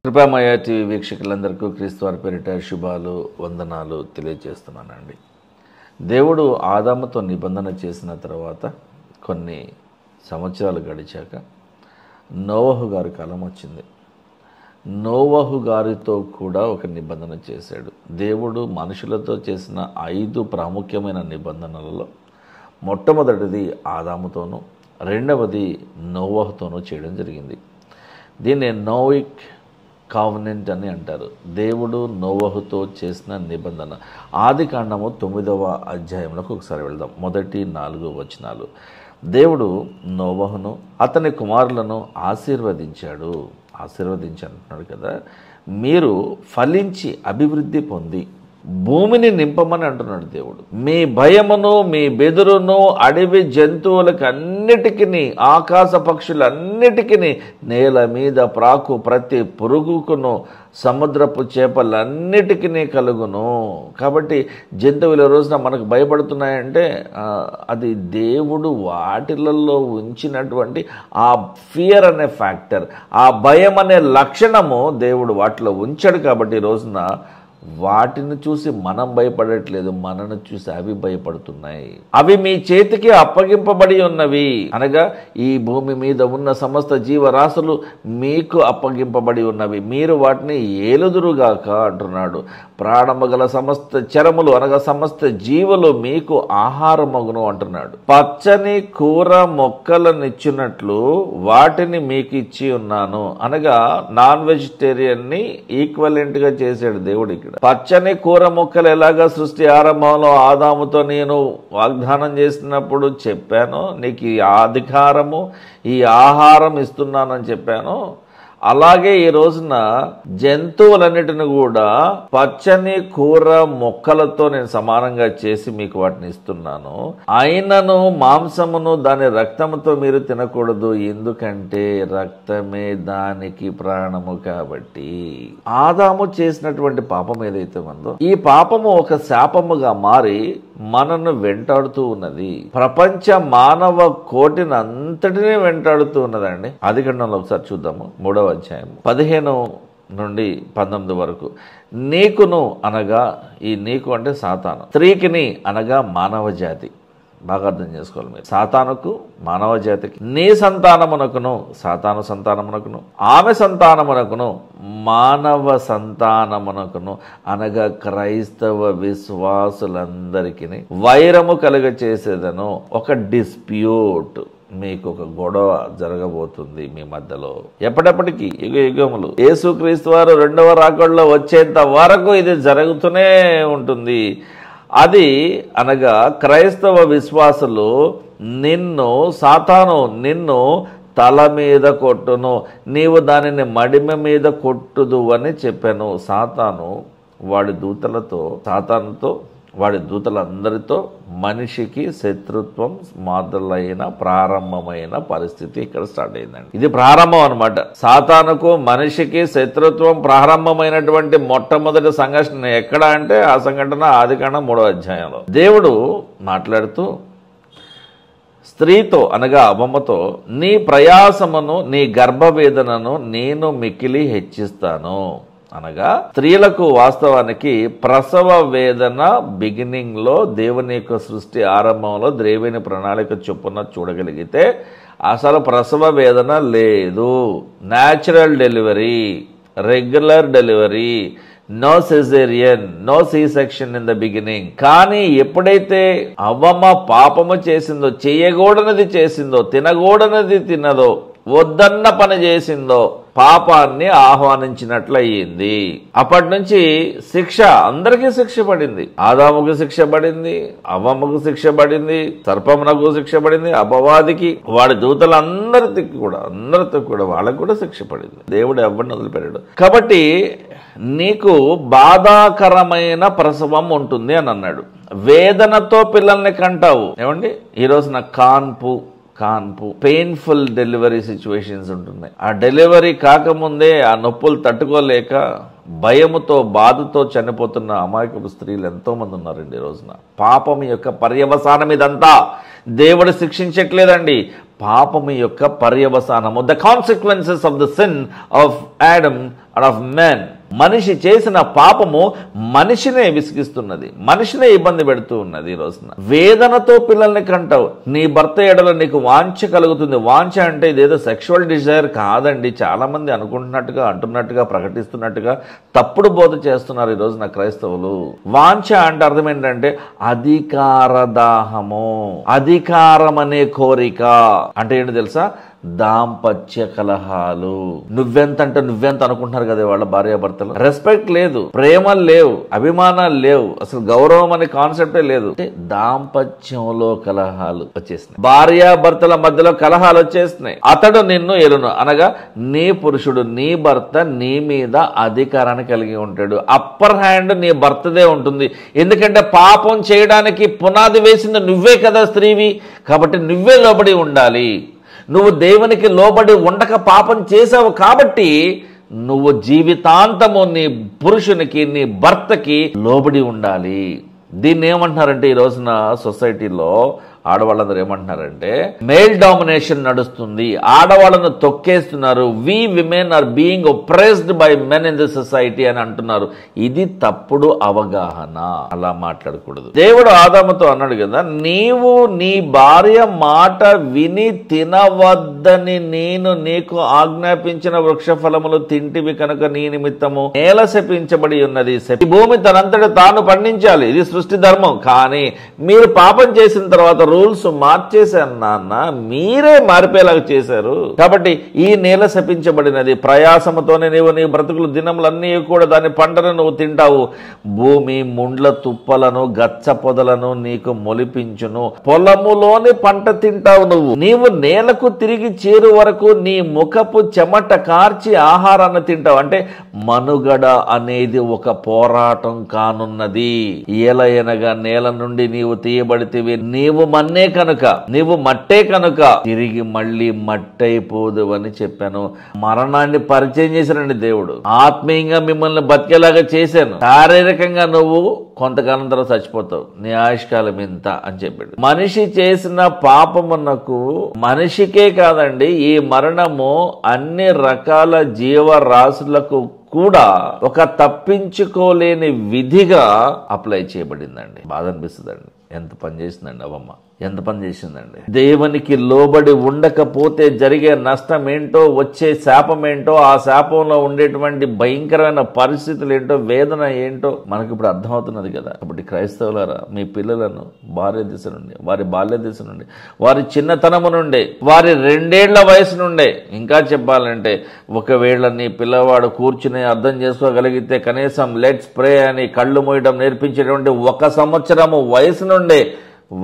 కృపామయ TV వీక్షకులందరికీ క్రీస్తు వారి పేరిట శుభాలు వందనాలు తెలియజేస్తున్నానండి. దేవుడు ఆదాముతో నిబంధన చేసిన తర్వాత కొన్ని సంవత్సరాలు గడిచాక నోవహు గారి కాలం వచ్చింది. నోవహు గారితో కూడా ఒక నిబంధన చేశాడు. దేవుడు మనుషులతో చేసిన 5 ప్రాముఖ్యమైన నిబంధనలలో మొట్టమొదటిది ఆదాముతోనూ, రెండవది నోవహుతోనూ చేయడం జరిగింది. దీన్ని నోయిక్ కావనెంట్ అని అంటారు. దేవుడు నోవహుతో చేసిన నిబంధన. ఆదికాండము 9వ అధ్యాయంలోకి ఒకసారి వెళ్దాం. మొదటి 4 వచనాలు. దేవుడు నోవహును అతని కుమారులను ఆశీర్వదించాడు కదా. మీరు ఫలించి అభివృద్ధి పొంది భూమిని నింపమని అంటున్నాడు దేవుడు. మీ భయమును మీ బెదురును అడవి జంతువులకు అన్నిటికీ, ఆకాశ పక్షులన్నిటికీ, నేల మీద ప్రాకు ప్రతి పురుగుకును, సముద్రపు చేపలన్నిటికీ కలుగును. కాబట్టి జంతువుల రోజున మనకు భయపడుతున్నాయంటే అది దేవుడు వాటిలలో ఉంచినటువంటి ఆ ఫియర్ అనే ఫ్యాక్టర్, ఆ భయం అనే లక్షణము దేవుడు వాటిలో ఉంచాడు. కాబట్టి ఈ రోజున వాటిని చూసి మనం భయపడట్లేదు, మనను చూసి అవి భయపడుతున్నాయి. అవి మీ చేతికి అప్పగింపబడి ఉన్నవి, అనగా ఈ భూమి మీద ఉన్న సమస్త జీవరాశులు మీకు అప్పగింపబడి ఉన్నవి, మీరు వాటిని ఏలుదురుగాక అంటున్నాడు. ప్రాణము గల సమస్త చరములు అనగా సమస్త జీవులు మీకు ఆహారమగును అంటున్నాడు. పచ్చని కూర మొక్కలనిచ్చినట్లు వాటిని మీకు ఇచ్చి ఉన్నాను, అనగా నాన్ వెజిటేరియన్ని ఈక్వలెంట్ గా చేశాడు దేవుడు. ఇక్కడ పచ్చని కూర మొక్కలు ఎలాగా సృష్టి ఆరంభంలో ఆదాముతో నేను వాగ్దానం చేసినప్పుడు చెప్పాను, నీకు ఈ అధికారము ఈ ఆహారం ఇస్తున్నానని చెప్పాను, అలాగే ఈ రోజున జంతువులన్నిటిని కూడా పచ్చని కూర మొక్కలతో నేను సమానంగా చేసి మీకు వాటిని ఇస్తున్నాను. అయినను మాంసమును దాని రక్తముతో మీరు తినకూడదు, ఎందుకంటే రక్తమే దానికి ప్రాణము. కాబట్టి ఆదాము చేసినటువంటి పాపం ఏదైతే ఉందో ఈ పాపము ఒక శాపముగా మారి మనను వెంటాడుతూ ఉన్నది. ప్రపంచ మానవ కోటిని అంతటినీ వెంటాడుతూ ఉన్నదండి. ఆదికాండంలో ఒకసారి చూద్దాము. 3వ అధ్యాయం 15 నుండి 19 వరకు. నీకును అనగా ఈ నీకు అంటే సాతాను, స్త్రీకిని అనగా మానవ జాతి, బాగా అర్థం చేసుకోవాలి మీరు. సాతానుకు మానవ జాతికి, నీ సంతానమునకును సాతాను సంతానమునకును, ఆమె సంతానమునకును మానవ సంతానమునకును అనగా క్రైస్తవ విశ్వాసులందరికీ వైరము కలుగ చేసేదను. ఒక డిస్ప్యూట్, మీకు ఒక గొడవ జరగబోతుంది మీ మధ్యలో. ఎప్పటిప్పటికీ యుగములు యేసుక్రీస్తు వారు 2వ రాకడలో వచ్చేంత వరకు ఇది జరుగుతూనే ఉంటుంది. అది అనగా క్రైస్తవ విశ్వాసులు సాతాను నిన్ను తల మీద కొట్టును, నీవు దానిని మడిమ మీద కొట్టుదు అని చెప్పాను. వాడి దూతలందరితో మనిషికి శత్రుత్వం మొదలైన ప్రారంభమైన పరిస్థితి ఇక్కడ స్టార్ట్ అయిందండి. ఇది ప్రారంభం అనమాట. సాతానుకు మనిషికి శత్రుత్వం ప్రారంభమైనటువంటి మొట్టమొదటి సంఘటన ఎక్కడ అంటే ఆ సంఘటన ఆదికాండం 3వ అధ్యాయంలో. దేవుడు మాట్లాడుతూ స్త్రీతో అనగా అవ్వమ్మతో, నీ ప్రయాసమును నీ గర్భవేదనను నేను మిక్కిలి హెచ్చిస్తాను, అనగా స్త్రీలకు వాస్తవానికి ప్రసవ వేదన బిగినింగ్ లో దేవుని యొక్క సృష్టి ఆరంభంలో దేవుని ప్రణాళిక చొప్పున చూడగలిగితే అసలు ప్రసవ వేదన లేదు. Natural delivery, regular delivery, no caesarean, no C section in the beginning. కానీ ఎప్పుడైతే అవ్వమ్మ పాపము చేసిందో, చేయకూడనిది చేసిందో, తినకూడనిది తిన్నదో, వద్దన్న పని చేసిందో, పాపాన్ని ఆహ్వానించినట్లయింది. అప్పటి నుంచి శిక్ష, అందరికీ శిక్ష పడింది. ఆదాముకు శిక్ష పడింది, అవ్వమ్మకు శిక్ష పడింది, సర్పమునకు శిక్ష పడింది, అపవాదికి, వాడి దూతలందరికీ కూడా వాళ్ళకు కూడా శిక్ష పడింది. దేవుడు ఎవరిని వదిలిపెట్టాడు. కాబట్టి నీకు బాధాకరమైన ప్రసవం ఉంటుంది అని అన్నాడు. వేదనతో పిల్లల్ని కంటావు. ఏమండి, ఈ రోజున కాన్పు పెయిన్ఫుల్ డెలివరీ సిచ్యువేషన్స్ ఉంటున్నాయి. ఆ డెలివరీ కాకముందే ఆ నొప్పులు తట్టుకోలేక భయముతో బాధతో చనిపోతున్న అమాయకపు స్త్రీలు ఎంతో మంది ఉన్నారండి ఈ రోజున. పాపం యొక్క పర్యవసానం ఇదంతా. దేవుడు శిక్షించట్లేదండి, పాపము యొక్క పర్యవసానము, the consequences of the sin of Adam and of man. మనిషి చేసిన పాపము మనిషినే విసిగిస్తున్నది, మనిషినే ఇబ్బంది పెడుతూ ఉన్నది. ఈ రోజున వేదనతో పిల్లల్ని కంటావు. నీ భర్త ఎడల నీకు వాంఛ కలుగుతుంది. వాంఛ అంటే ఇదేదో సెక్షువల్ డిజైర్ కాదండి. చాలా మంది అనుకుంటున్నట్టుగా, అంటున్నట్టుగా, ప్రకటిస్తున్నట్టుగా తప్పుడు బోధ చేస్తున్నారు ఈ రోజున క్రైస్తవులు. వాంఛ అంటే అర్థం ఏంటంటే అధికార దాహము, అధికారం అనే కోరిక. అంటే ఏంటి తెలుసా? దాంపత్య కలహాలు. నువ్వెంత అనుకుంటున్నారు కదా వాళ్ళ భార్యాభర్తలు. రెస్పెక్ట్ లేదు, ప్రేమలు లేవు, అభిమానాలు లేవు, అసలు గౌరవం అనే కాన్సెప్టే లేదు. అంటే దాంపత్యంలో కలహాలు వచ్చేసినాయి, భార్యాభర్తల మధ్యలో కలహాలు వచ్చేస్తున్నాయి. అతడు నిన్ను ఎలును అనగా నీ పురుషుడు, నీ భర్త నీ మీద అధికారాన్ని కలిగి ఉంటాడు. అప్పర్ హ్యాండ్ నీ భర్తదే ఉంటుంది. ఎందుకంటే పాపం చేయడానికి పునాది వేసింది నువ్వే కదా స్త్రీవి. కాబట్టి నువ్వే లోబడి ఉండాలి. నువ్వు దేవునికి లోబడి ఉండక పాపం చేసావు కాబట్టి నువ్వు జీవితాంతము నీ పురుషునికి, నీ భర్తకి లోబడి ఉండాలి. దీన్ని ఏమంటున్నారంటే ఈ రోజున సొసైటీలో ఆడవాళ్ళందరూ ఏమంటున్నారంటే మేల్ డామినేషన్ నడుస్తుంది, ఆడవాళ్ళను తొక్కేస్తున్నారు, we women are being oppressed by men in the society అని అంటున్నారు. ఇది తప్పుడు అవగాహన. అలా మాట్లాడకూడదు. దేవుడు ఆదాముతో అన్నాడు కదా, నీవు నీ భార్య మాట విని తినవద్దని నేను నీకు ఆజ్ఞాపించిన వృక్ష ఫలములు తింటివి కనుక నీ నిమిత్తము నేల శపించబడి ఉన్నది. భూమి తనంతట తాను పండించాలి, ఇది సృష్టి ధర్మం. కానీ మీరు పాపం చేసిన తర్వాత రూల్స్ మార్చేశారు నాన్న, మీరే మారిపోయేలాగా చేశారు. కాబట్టి ఈ నేల శపించబడినది, ప్రయాసముతోనే నీవు నీ బ్రతుకులు దినములన్నీ కూడా దాని పంటను నువ్వు తింటావు. భూమి ముండ్ల తుప్పలను గచ్చ పొదలను నీకు మొలిపించును, పొలములోని పంట తింటావు. నీవు నేలకు తిరిగి చేరు వరకు నీ ముఖపు చెమట కార్చి ఆహారాన్ని తింటావు. అంటే మనుగడ అనేది ఒక పోరాటం కానున్నది. ఏలయనగా నేల నుండి నీవు తీయబడితివి, నీవు మన్నే కనుక, నీవు మట్టే కనుక తిరిగి మళ్ళీ మట్టయిపోదు అని చెప్పాను. మరణాన్ని పరిచయం చేశానండి దేవుడు. ఆత్మీయంగా మిమ్మల్ని బతికేలాగా చేశాను, శారీరకంగా నువ్వు కొంతకాలం తర్వాత చచ్చిపోతావు, నీ ఆయుష్కాలం ఇంత అని చెప్పాడు. మనిషి చేసిన పాపమునకు మనిషికే కాదండి, ఈ మరణము అన్ని రకాల జీవరాశులకు కూడా ఒక తప్పించుకోలేని విధిగా అప్లై చేయబడిందండి. బాధ అనిపిస్తుందండి. ఎంత పని చేసిందండి అవమ్మ, ఎంత పని చేసిందండి. దేవునికి లోబడి ఉండకపోతే జరిగే నష్టం ఏంటో, వచ్చే శాపం ఏంటో, ఆ శాపంలో ఉండేటువంటి భయంకరమైన పరిస్థితులు ఏంటో, వేదన ఏంటో మనకి ఇప్పుడు అర్థమవుతున్నది కదా. కాబట్టి క్రైస్తవులారా, మీ పిల్లలను భార్య దిశ నుండి, వారి బాల్య దిశ నుండి, వారి చిన్నతనము నుండే, వారి 2 ఏళ్ల వయసు నుండే, ఇంకా చెప్పాలంటే ఒకవేళ నీ పిల్లవాడు కూర్చుని అర్థం చేసుకోగలిగితే కనీసం లెట్స్ ప్రే అని కళ్ళు మూయడం నేర్పించేటువంటి 1 సంవత్సరము వయసు నుండే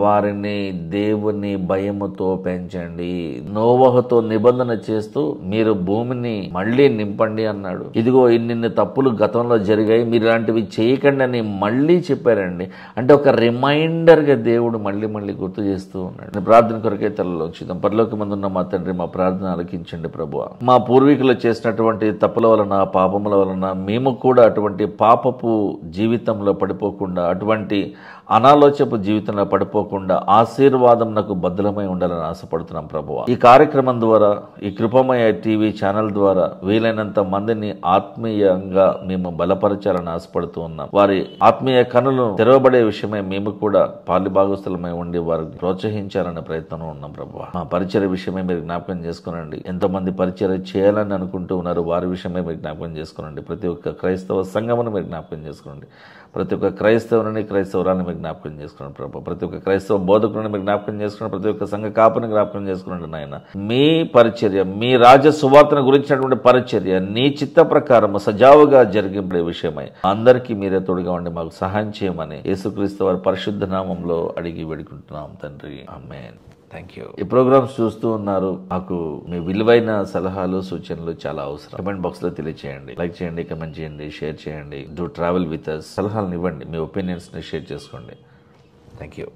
వారిని దేవుని భయముతో పెంచండి. నోవహుతో నిబంధన చేస్తూ మీరు భూమిని మళ్ళీ నింపండి అన్నాడు. ఇదిగో ఇన్ని తప్పులు గతంలో జరిగాయి, మీరు ఇలాంటివి చేయకండి అని మళ్ళీ చెప్పారండి. అంటే ఒక రిమైండర్గా దేవుడు మళ్ళీ మళ్ళీ గుర్తు చేస్తూ ఉన్నాడు. ప్రార్థన కొరకే తలలోంచుదాం. పరలోకమందున్న మా తండ్రి, మా ప్రార్థన ఆలకించండి ప్రభువా. మా పూర్వీకులు చేసినటువంటి తప్పుల వలన, పాపముల వలన మేము కూడా అటువంటి పాపపు జీవితంలో పడిపోకుండా, అటువంటి అనాలోచపు జీవితంలో పడిపోకుండా ఆశీర్వాదం నాకు బద్దలమై ఉండాలని ఆశపడుతున్నాం ప్రభువా. ఈ కార్యక్రమం ద్వారా, ఈ కృపమయ టీవీ ఛానల్ ద్వారా వీలైనంత మందిని ఆత్మీయంగా మేము బలపరచాలని ఆశపడుతూ ఉన్నాం. వారి ఆత్మీయ కనులు తెరవబడే విషయమై మేము కూడా పాలిభాగస్తులమై ఉండి వారిని ప్రోత్సహించాలనే ప్రయత్నంలో ఉన్నాం ప్రభువా. మా పరిచయ విషయమై మీరు జ్ఞాపకం చేసుకునండి. ఎంతమంది పరిచయం చేయాలని అనుకుంటూ ఉన్నారు, వారి విషయమై మీరు జ్ఞాపకం చేసుకునండి. ప్రతి ఒక్క క్రైస్తవ సంఘమును మీరు జ్ఞాపకం చేసుకునండి. ప్రతి ఒక్క క్రైస్తవుని, క్రైస్తవురాన్ని మీరు జ్ఞాపకం చేసుకున్నాను ప్రభు. ప్రతి ఒక్క క్రైస్తవ బోధకుని మీరు జ్ఞాపకం చేసుకున్నాను. ప్రతి ఒక్క సంఘ కాపుని జ్ఞాపకం చేసుకున్నాడు నాయన. మీ పరిచర్య, మీ రాజ్య సువార్తను గురించినటువంటి పరిచర్య నీ చిత్త ప్రకారం సజావుగా జరిగింపే విషయమై అందరికీ మీరే తోడుగా ఉండి మాకు సహాయం చేయమని యేసుక్రీస్తు వారి పరిశుద్ధ నామంలో అడిగి వేడుకుంటున్నాం తండ్రి, ఆమేన్. Thank you. ఈ ప్రోగ్రామ్స్ చూస్తూ ఉన్నారు, నాకు మీ విలువైన సలహాలు, సూచనలు చాలా అవసరం. కమెంట్ బాక్స్ లో తెలియజేయండి, లైక్ చేయండి, కమెంట్ చేయండి, షేర్ చేయండి. Do travel with us. సలహాలను ఇవ్వండి, మీ ఒపీనియన్స్ ని షేర్ చేసుకోండి. Thank you.